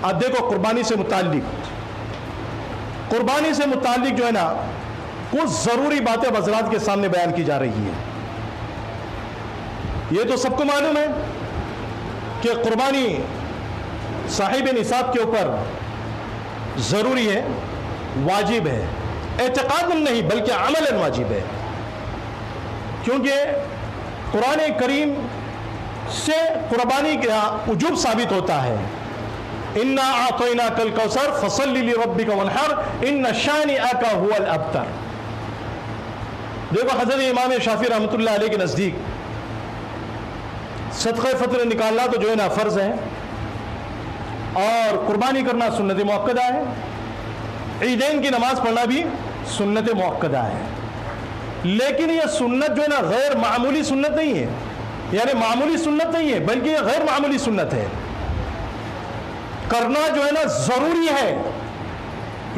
اب دیکھو قربانی سے متعلق جو ہے نا کچھ ضروری باتیں حضرات کے سامنے بیان کی جا رہی ہیں. یہ تو سب کو معلوم ہے کہ قربانی صاحب نصاب کے اوپر ضروری ہے، واجب ہے، اعتقاد نہیں بلکہ عملاً واجب ہے، کیونکہ قرآن کریم سے قربانی کا وجوب ثابت ہوتا ہے. انا اعطیناک الکوثر فصل لربک وانحر ان شانئک هو الابتر. دیکھو حضرت امام شافعی رحمۃ اللہ علیہ کے نزدیک صدقہ فطر نکالنا تو جو ہے نا فرض ہے، اور قربانی کرنا سنت مؤکدہ ہے، عیدین کی نماز پڑھنا بھی سنت مؤکدہ ہے. لیکن یہ سنت جو ہے نا غیر معمولی سنت نہیں ہے، یعنی معمولی سنت نہیں ہے بلکہ یہ غیر معمولی سنت ہے. کرنا جو ہے نا ضروری ہے.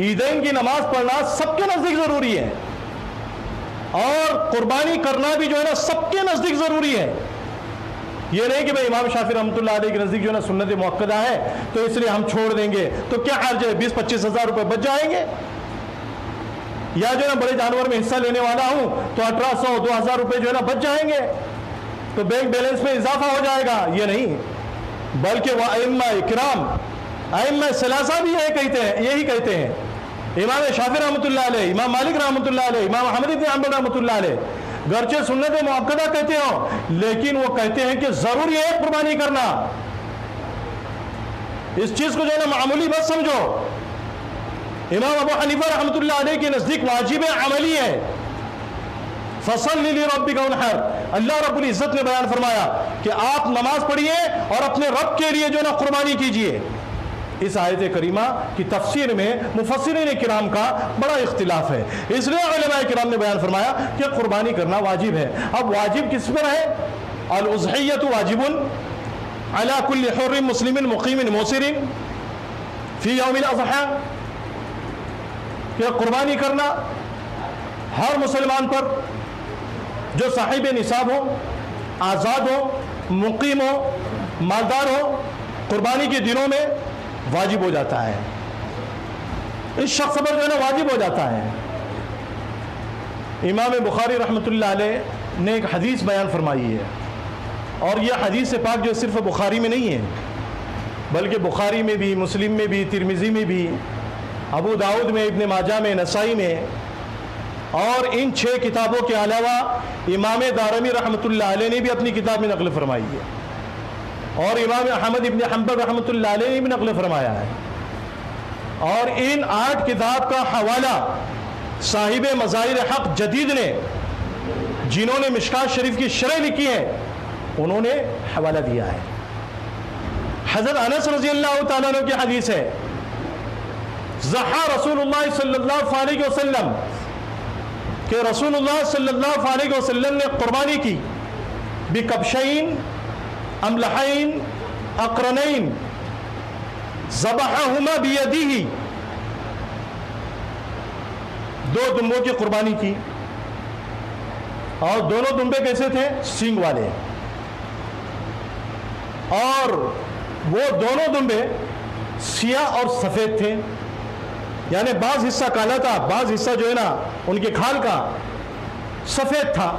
عیدین کی نماز پڑھنا سب کے نزدیک ضروری ہے، اور قربانی کرنا بھی جو ہے نا سب کے نزدیک ضروری ہے. یہ نہیں کہ بھئی امام شافعی رحمۃ اللہ علیہ کے نزدیک جو ہے نا سنت مؤکدہ ہے تو اس لیے ہم چھوڑ دیں گے تو کیا حرج ہے، 20-25 ہزار روپے بچ جائیں گے، یا جو ہے نا بڑے جانور میں حصہ لینے والا ہوں تو 1800-2000 روپے جو ہے نا بچ جائیں گے تو بینک بیلنس میں اضافہ ہو جائے گا. یہ نہیں، بلکہ وہ ائمہ کرام، ائمہ ثلاثہ بھی یہی کہتے ہیں. امام شافعی رحمۃ اللہ علیہ، امام مالک رحمۃ اللہ علیہ، امام احمد بن حنبل رحمۃ اللہ علیہ گرچہ سنت مؤکدہ کہتے ہو لیکن وہ کہتے ہیں کہ ضروری ہے قربانی کرنا. اس چیز کو جو ہے نا معمولی مت سمجھو. امام ابو حنیفہ رحمۃ اللہ علیہ کے نزدیک واجب عملی ہے. فصل لربک وانحر، اللہ رب العزت نے بیان فرمایا کہ آپ نماز پڑھیے اور اپنے رب کے لیے جو ہے نا قربانی کیجیے. اس آیت کریمہ کی تفسیر میں مفسرین کرام کا بڑا اختلاف ہے، اس لیے علماء کرام نے بیان فرمایا کہ قربانی کرنا واجب ہے. اب واجب کس پر ہے؟ الاضحیۃ واجب علی کل حر مسلم مقیم موسر فی یوم الاضحیٰ، کہ قربانی کرنا ہر مسلمان پر جو صاحب نصاب ہو، آزاد ہو، مقیم ہو، مالدار ہو، قربانی کے دنوں میں واجب ہو جاتا ہے. اس شخص پر جو ہے نا واجب ہو جاتا ہے. امام بخاری رحمۃ اللہ علیہ نے ایک حدیث بیان فرمائی ہے، اور یہ حدیث پاک جو صرف بخاری میں نہیں ہے بلکہ بخاری میں بھی، مسلم میں بھی، ترمذی میں بھی، ابو داؤد میں، ابن ماجہ میں، نسائی میں، اور ان 6 کتابوں کے علاوہ امام دارمی رحمۃ اللہ علیہ نے بھی اپنی کتاب میں نقل فرمائی ہے، اور امام احمد ابن حنبل رحمۃ اللہ علیہ نے بھی نقل فرمایا ہے. اور ان 8 کتاب کا حوالہ صاحب مظاہر حق جدید نے، جنہوں نے مشکات شریف کی شرح لکھی ہے، انہوں نے حوالہ دیا ہے. حضرت انس رضی اللہ تعالیٰ عنہ کی حدیث ہے، ضحیٰ رسول اللہ صلی اللہ علیہ وسلم، کہ رسول اللہ صلی اللہ علیہ وسلم نے قربانی کی بکبشین املحین اقرنین ذبحہما بیدیہ، 2 دمبوں کی قربانی کی، اور دونوں دمبے کیسے تھے؟ سینگ والے، اور وہ دونوں دمبے سیاہ اور سفید تھے، یعنی بعض حصہ کالا تھا، بعض حصہ جو ہے نا ان کے کھال کا سفید تھا.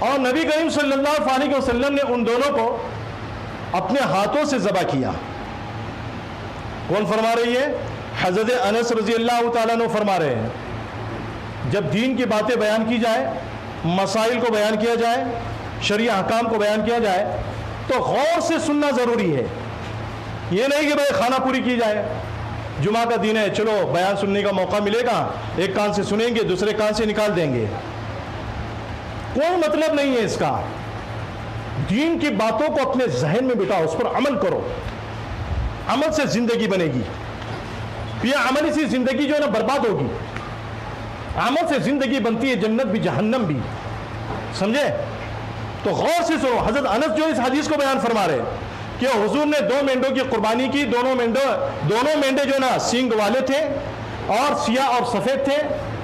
اور نبی کریم صلی اللہ علیہ وسلم نے ان دونوں کو اپنے ہاتھوں سے ذبح کیا. کون فرما رہی ہے؟ حضرت انس رضی اللہ تعالیٰ عنہ فرما رہے ہیں. جب دین کی باتیں بیان کی جائے، مسائل کو بیان کیا جائے، شرعی احکام کو بیان کیا جائے تو غور سے سننا ضروری ہے. یہ نہیں کہ بھائی خانہ پوری کی جائے، جمعہ کا دن ہے چلو بیان سننے کا موقع ملے گا، ایک کان سے سنیں گے دوسرے کان سے نکال دیں گے. کوئی مطلب نہیں ہے اس کا. دین کی باتوں کو اپنے ذہن میں بٹھاؤ، اس پر عمل کرو، عمل سے زندگی بنے گی. یہ عمل سے زندگی جو ہے نا برباد ہوگی. عمل سے زندگی بنتی ہے جنت بھی جہنم بھی، سمجھے؟ تو غور سے سنو. حضرت انس جو اس حدیث کو بیان فرما رہے کہ حضور نے 2 مینڈوں کی قربانی کی، دونوں مینڈے جو ہے نا سینگ والے تھے اور سیاہ اور سفید تھے،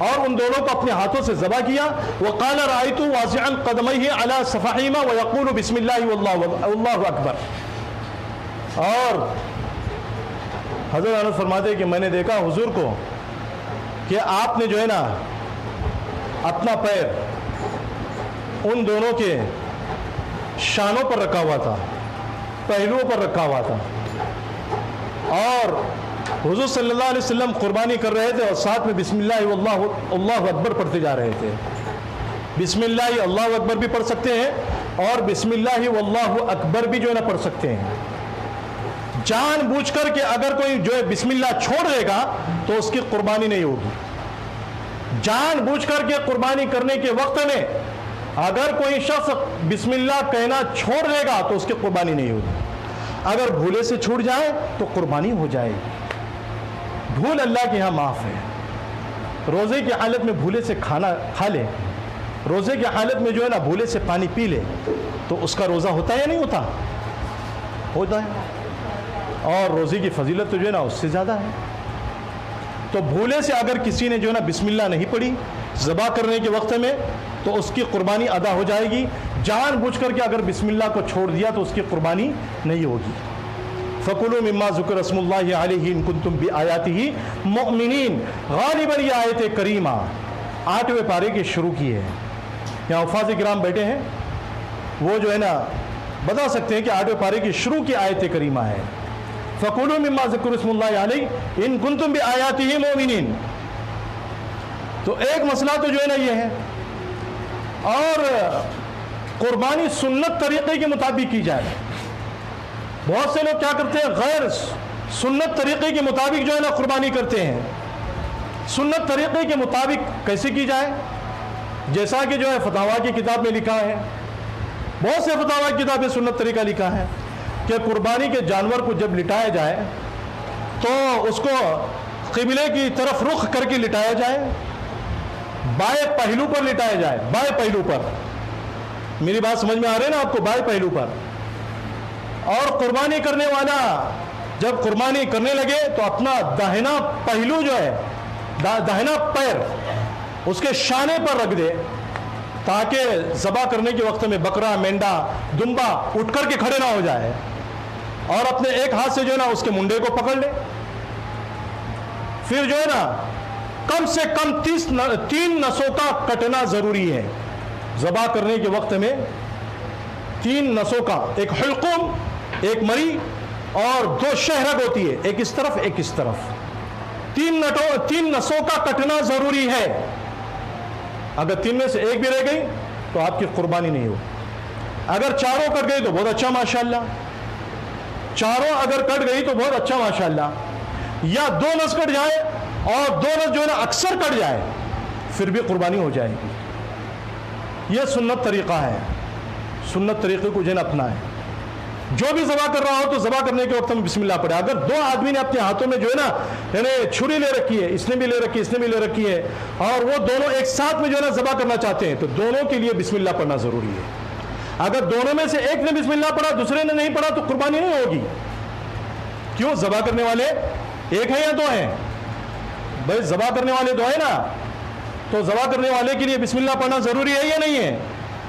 اور ان دونوں کو اپنے ہاتھوں سے ذبح کیا. وقال رأيت واضعا قدميه على صفحهما ويقول بسم الله والله اکبر. اور حضرت انس فرماتے ہیں کہ میں نے دیکھا حضور کو کہ آپ نے جو ہے نا اپنا پیر ان دونوں کے شانوں پر رکھا ہوا تھا، پہلوؤں پر رکھا ہوا تھا، اور حضور صلی اللہ علیہ وسلم قربانی کر رہے تھے اور ساتھ میں بسم اللہ واللہ اللہ اکبر پڑھتے جا رہے تھے۔ بسم اللہ اللہ اکبر بھی پڑھ سکتے ہیں اور بسم اللہ واللہ اکبر بھی جو ہے نا پڑھ سکتے ہیں۔ جان بوجھ کر کہ اگر کوئی جو ہے بسم اللہ چھوڑ دے گا تو اس کی قربانی نہیں ہوگی۔ جان بوجھ کر کے قربانی کرنے کے وقت میں اگر کوئی شخص بسم اللہ کہنا چھوڑ دے گا تو اس کی قربانی نہیں ہوگی۔ اگر بھولے سے چھوٹ جائے تو قربانی ہو جائے گی۔ بھول اللہ کے یہاں معاف ہے۔ روزے کی حالت میں بھولے سے کھانا کھا لے، روزے کی حالت میں جو ہے نا بھولے سے پانی پی لے تو اس کا روزہ ہوتا ہے یا نہیں ہوتا؟ ہوتا ہے۔ اور روزے کی فضیلت تو جو ہے نا اس سے زیادہ ہے۔ تو بھولے سے اگر کسی نے جو ہے نا بسم اللہ نہیں پڑھی ذبح کرنے کے وقت میں تو اس کی قربانی ادا ہو جائے گی۔ جان بوجھ کر کے اگر بسم اللہ کو چھوڑ دیا تو اس کی قربانی نہیں ہوگی۔ فَكُلُوا مِمَّا ذُكِرَ اسْمُ اللَّهِ عَلَيْهِ إِن كُنتُم بِآيَاتِهِ مُؤْمِنِينَ۔ غالباً یہ آیت کریمہ 8ویں پارے کی شروع کی ہے۔ یہاں حفاظ کرام بیٹھے ہیں، وہ جو ہے نا بتا سکتے ہیں کہ 8ویں پارے کی شروع کی آیت کریمہ ہے۔ فَكُلُوا مِمَّا ذُكِرَ اسْمُ اللَّهِ عَلَيْهِ إِن كُنتُم بِآيَاتِهِ مُؤْمِنِينَ۔ تو ایک مسئلہ تو جو ہے نا یہ ہے، اور قربانی سنت طریقے کے مطابق کی جائے۔ بہت سے لوگ کیا کرتے ہیں، غیر سنت طریقے کے مطابق جو ہے نا قربانی کرتے ہیں۔ سنت طریقے کے مطابق کیسے کی جائے؟ جیسا کہ جو ہے فتاوا کی کتاب میں لکھا ہے، بہت سے فتاوا کی کتاب میں سنت طریقہ لکھا ہے کہ قربانی کے جانور کو جب لٹایا جائے تو اس کو قبلے کی طرف رخ کر کے لٹایا جائے، بائیں پہلو پر لٹایا جائے، بائیں پہلو پر۔ میری بات سمجھ میں آ رہی ہے نا آپ کو؟ بائیں پہلو پر۔ اور قربانی کرنے والا جب قربانی کرنے لگے تو اپنا داہنا پہلو جو ہے، داہنا پیر اس کے شانے پر رکھ دے تاکہ ذبح کرنے کے وقت میں بکرا، مینڈا، دمبا اٹھ کر کے کھڑے نہ ہو جائے، اور اپنے ایک ہاتھ سے جو ہے نا اس کے منڈے کو پکڑ لے۔ پھر جو ہے نا کم سے کم 3 نسوں کا کٹنا ضروری ہے۔ ذبح کرنے کے وقت میں 3 نسوں کا، ایک حلقوم، ایک مری اور 2 شہرگ ہوتی ہے، ایک اس طرف ایک اس طرف، 3 نسوں کا کٹنا ضروری ہے۔ اگر 3 میں سے ایک بھی رہ گئی تو آپ کی قربانی نہیں ہو۔ اگر چاروں کٹ گئی تو بہت اچھا ماشاءاللہ، چاروں اگر کٹ گئی تو بہت اچھا ماشاءاللہ، یا 2 نس کٹ جائے اور 2 نس جو ہے نا اکثر کٹ جائے پھر بھی قربانی ہو جائے گی۔ یہ سنت طریقہ ہے، سنت طریقے کو جو ہے نا اپنا ہے۔ جو بھی ذبح کر رہا ہو تو ذبح کرنے کے وقت میں بسم اللہ پڑھے۔ اگر 2 آدمی نے اپنے ہاتھوں میں جو ہے نا یعنی چھری لے رکھی ہے، اس نے بھی لے رکھی ہے، اس نے بھی لے رکھی ہے، اور وہ دونوں ایک ساتھ میں جو ہے نا ذبح کرنا چاہتے ہیں تو دونوں کے لیے بسم اللہ پڑھنا ضروری ہے۔ اگر دونوں میں سے ایک نے بسم اللہ پڑھا دوسرے نے نہیں پڑھا تو قربانی نہیں ہوگی۔ کیوں؟ ذبح کرنے والے ایک ہیں یا 2 ہیں؟ بھائی ذبح کرنے والے 2 ہیں نا، تو ذبح کرنے والے کے لیے بسم اللہ پڑھنا ضروری ہے یا نہیں ہے؟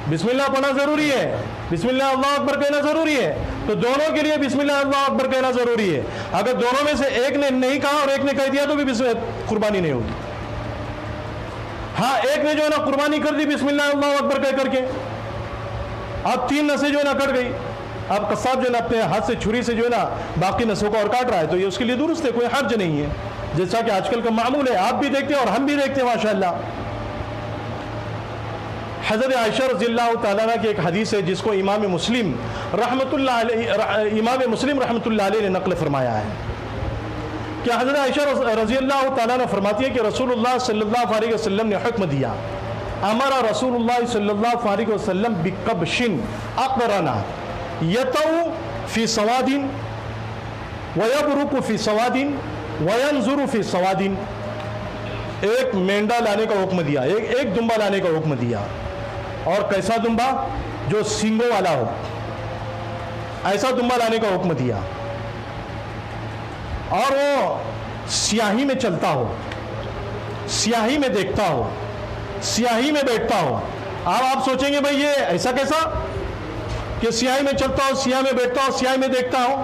بسم اللہ پڑھنا ضروری ہے، بسم اللہ اللہ اکبر کہنا ضروری ہے، تو دونوں کے لیے بسم اللہ اللہ اکبر کہنا ضروری ہے۔ اگر دونوں میں سے ایک نے نہیں کہا اور ایک نے کہہ دیا تو بھی قربانی نہیں ہوگی۔ ہاں ایک نے جو ہے نا قربانی کر دی بسم اللہ اللہ اکبر کہہ کر کے، اب 3 نسیں جو ہے نا کٹ گئی، اب قصاب جو ہے نا اپنے ہاتھ سے چھری سے جو ہے نا باقی نسوں کو اور کاٹ رہا ہے تو یہ اس کے لیے درست ہے، کوئی حرج نہیں ہے، جیسا کہ آج کل کا معمول ہے، آپ بھی دیکھتے ہیں اور ہم بھی دیکھتے ہیں ماشاءاللہ۔ حضرت عائشہ رضی اللہ تعالیٰ عنہ کی ایک حدیث ہے جس کو امام مسلم رحمۃ اللہ علیہ نے نقل فرمایا ہے کہ حضرت عائشہ رضی اللہ تعالیٰ عنہ فرماتی ہے کہ رسول اللہ صلی اللہ علیہ وسلم نے حکم دیا، امر رسول اللہ صلی اللہ علیہ وسلم بکبش اقرنا یطؤ فی سواد ویبرک فی سواد وینظر فی سواد۔ ایک مینڈا لانے کا حکم دیا، ایک دمبا لانے کا حکم دیا، اور کیسا دمبا؟ جو سینگوں والا ہو، ایسا دمبا لانے کا حکم دیا، اور وہ سیاہی میں چلتا ہو، سیاہی میں دیکھتا ہو، سیاہی میں بیٹھتا ہو۔ اب آپ سوچیں گے بھائی یہ ایسا کیسا کہ سیاہی میں چلتا ہو، سیاہ میں بیٹھتا ہو، سیاہی میں دیکھتا ہو؟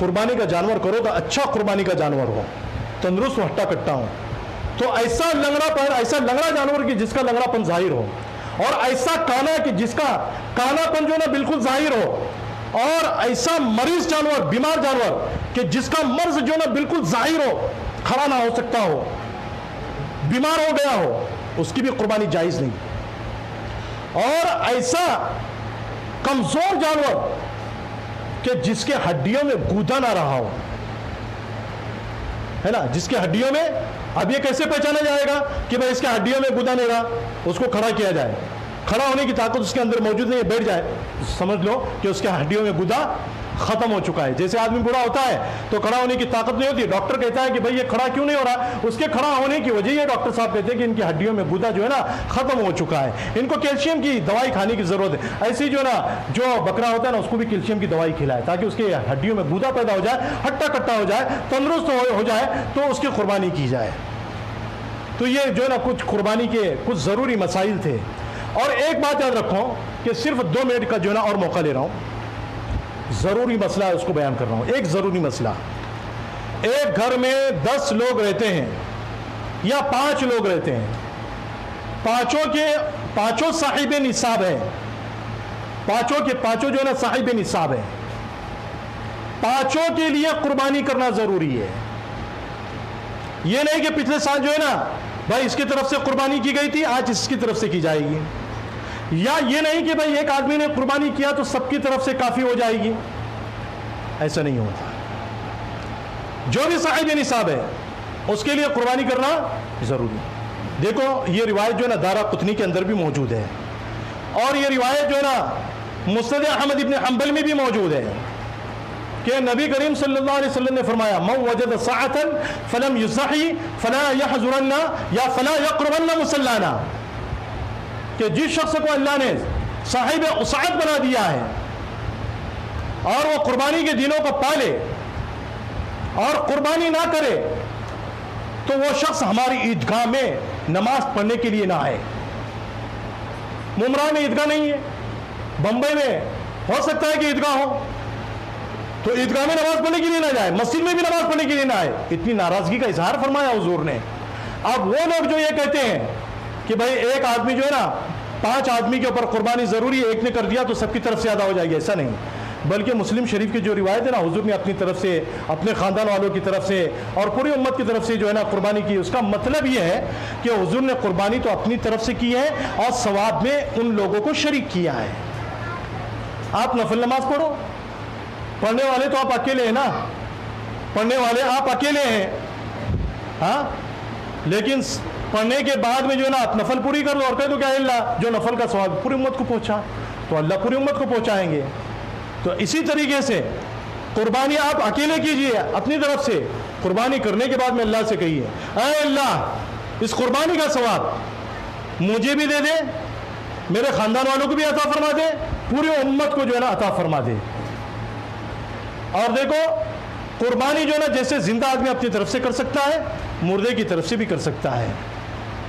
قربانی کا جانور کرو تو اچھا قربانی کا جانور ہو، تندرست ہو، ہٹا کٹا ہو، تو ایسا لنگڑا جانور کہ جس کا لنگڑا پن ظاہر ہو، اور ایسا کانا کہ جس کا کانا پن جو ہے نا بالکل ظاہر ہو، اور ایسا مریض جانور، بیمار جانور کہ جس کا مرض جو ہے نا بالکل ظاہر ہو، کھڑا نہ ہو سکتا ہو، بیمار ہو گیا ہو، اس کی بھی قربانی جائز نہیں. اور ایسا کمزور جانور کہ جس کے ہڈیوں میں گودا نہ رہا ہو، ہے نا، جس کے ہڈیوں میں، اب یہ کیسے پہچانا جائے گا کہ بھائی اس کے ہڈیوں میں گودا نہیں رہا؟ اس کو کھڑا کیا جائے، کھڑا ہونے کی طاقت اس کے اندر موجود نہیں ہے، بیٹھ جائے، سمجھ لو کہ اس کے ہڈیوں میں گودا ختم ہو چکا ہے. جیسے آدمی بوڑھا ہوتا ہے تو کھڑا ہونے کی طاقت نہیں ہوتی، ڈاکٹر کہتا ہے کہ بھائی یہ کھڑا کیوں نہیں ہو رہا؟ اس کے کھڑا ہونے کی وجہ یہ ڈاکٹر صاحب کہتے ہیں کہ ان کی ہڈیوں میں گودا جو ہے نا ختم ہو چکا ہے، ان کو کیلشیم کی دوائی کھانے کی ضرورت ہے. ایسی جو ہے نا جو بکرا ہوتا ہے نا اس کو بھی کیلشیم کی دوائی کھلائے تاکہ اس کے ہڈیوں میں گودا پیدا ہو جائے، ہٹا کٹا ہو جائے، تندرست ہو جائے، تو اس کی قربانی کی جائے. تو یہ جو ہے نا کچھ قربانی کے کچھ ضروری مسائل تھے. اور ایک بات یاد رکھو کہ صرف 2 منٹ کا جو ہے نا اور موقع لے رہا ہوں، ضروری مسئلہ ہے اس کو بیان کر رہا ہوں. ایک ضروری مسئلہ، ایک گھر میں 10 لوگ رہتے ہیں یا 5 لوگ رہتے ہیں، پانچوں صاحب نصاب ہیں، پانچوں جو ہے نا صاحب نصاب ہیں، پانچوں کے لیے قربانی کرنا ضروری ہے. یہ نہیں کہ پچھلے سال جو ہے نا بھائی اس کی طرف سے قربانی کی گئی تھی، آج اس کی طرف سے کی جائے گی، یا یہ نہیں کہ بھائی ایک آدمی نے قربانی کیا تو سب کی طرف سے کافی ہو جائے گی. ایسا نہیں ہوتا. جو بھی صاحب نصاب ہے اس کے لیے قربانی کرنا ضروری. دیکھو یہ روایت جو ہے نا دارقطنی کے اندر بھی موجود ہے، اور یہ روایت جو ہے نا مسند احمد ابن حنبل میں بھی موجود ہے کہ نبی کریم صلی اللہ علیہ وسلم نے فرمایا من وجد ساعتا فلم یضحی فلا یحضرن یا فلا یقربن مصلانا، کہ جس شخص کو اللہ نے صاحب وسعت بنا دیا ہے اور وہ قربانی کے دنوں کو پالے اور قربانی نہ کرے تو وہ شخص ہماری عیدگاہ میں نماز پڑھنے کے لیے نہ آئے. ممران میں عیدگاہ نہیں ہے، بمبئی میں ہو سکتا ہے کہ عیدگاہ ہو، تو عیدگاہ میں نماز پڑھنے کے لیے نہ جائے، مسجد میں بھی نماز پڑھنے کے لیے نہ آئے. اتنی ناراضگی کا اظہار فرمایا حضور نے. اب وہ لوگ جو یہ کہتے ہیں کہ بھائی ایک آدمی جو ہے نا 5 آدمی کے اوپر قربانی ضروری ہے، ایک نے کر دیا تو سب کی طرف سے زیادہ ہو جائے گی، ایسا نہیں. بلکہ مسلم شریف کی جو روایت ہے نا حضور نے اپنی طرف سے، اپنے خاندان والوں کی طرف سے اور پوری امت کی طرف سے جو ہے نا قربانی کی. اس کا مطلب یہ ہے کہ حضور نے قربانی تو اپنی طرف سے کی ہے اور ثواب میں ان لوگوں کو شریک کیا ہے. آپ نفل نماز پڑھو، پڑھنے والے تو آپ اکیلے ہیں نا، پڑھنے والے آپ اکیلے ہیں، ہاں، لیکن پڑھنے کے بعد میں جو ہے نا آپ نفل پوری کر دو اور کہہ دو کہ اے اللہ جو نفل کا ثواب پوری امت کو پہنچا، تو اللہ پوری امت کو پہنچائیں گے. تو اسی طریقے سے قربانی آپ اکیلے کیجئے اپنی طرف سے، قربانی کرنے کے بعد میں اللہ سے کہیے اے اللہ اس قربانی کا ثواب مجھے بھی دے دے، میرے خاندان والوں کو بھی عطا فرما دے، پوری امت کو جو ہے نا عطا فرما دے. اور دیکھو قربانی جو ہے نا جیسے زندہ آدمی اپنی طرف سے کر سکتا ہے، مردے کی طرف سے بھی کر سکتا ہے.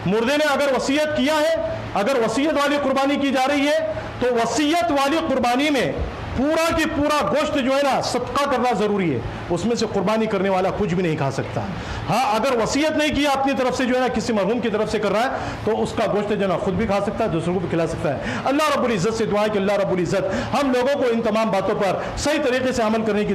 مردے نے اگر وصیت کیا ہے، اگر وصیت والی قربانی کی جا رہی ہے تو وصیت والی قربانی میں پورا کی پورا گوشت جو ہے نا صدقہ کرنا ضروری ہے، اس میں سے قربانی کرنے والا کچھ بھی نہیں کھا سکتا. ہاں اگر وصیت نہیں کیا اپنی طرف سے جو ہے نا کسی مرحوم کی طرف سے کر رہا ہے تو اس کا گوشت جو ہے نا خود بھی کھا سکتا ہے، دوسروں کو بھی کھلا سکتا ہے. اللہ رب العزت سے دعا ہے کہ اللہ رب العزت ہم لوگوں کو ان تمام باتوں پر صحیح طریقے سے عمل کرنے کی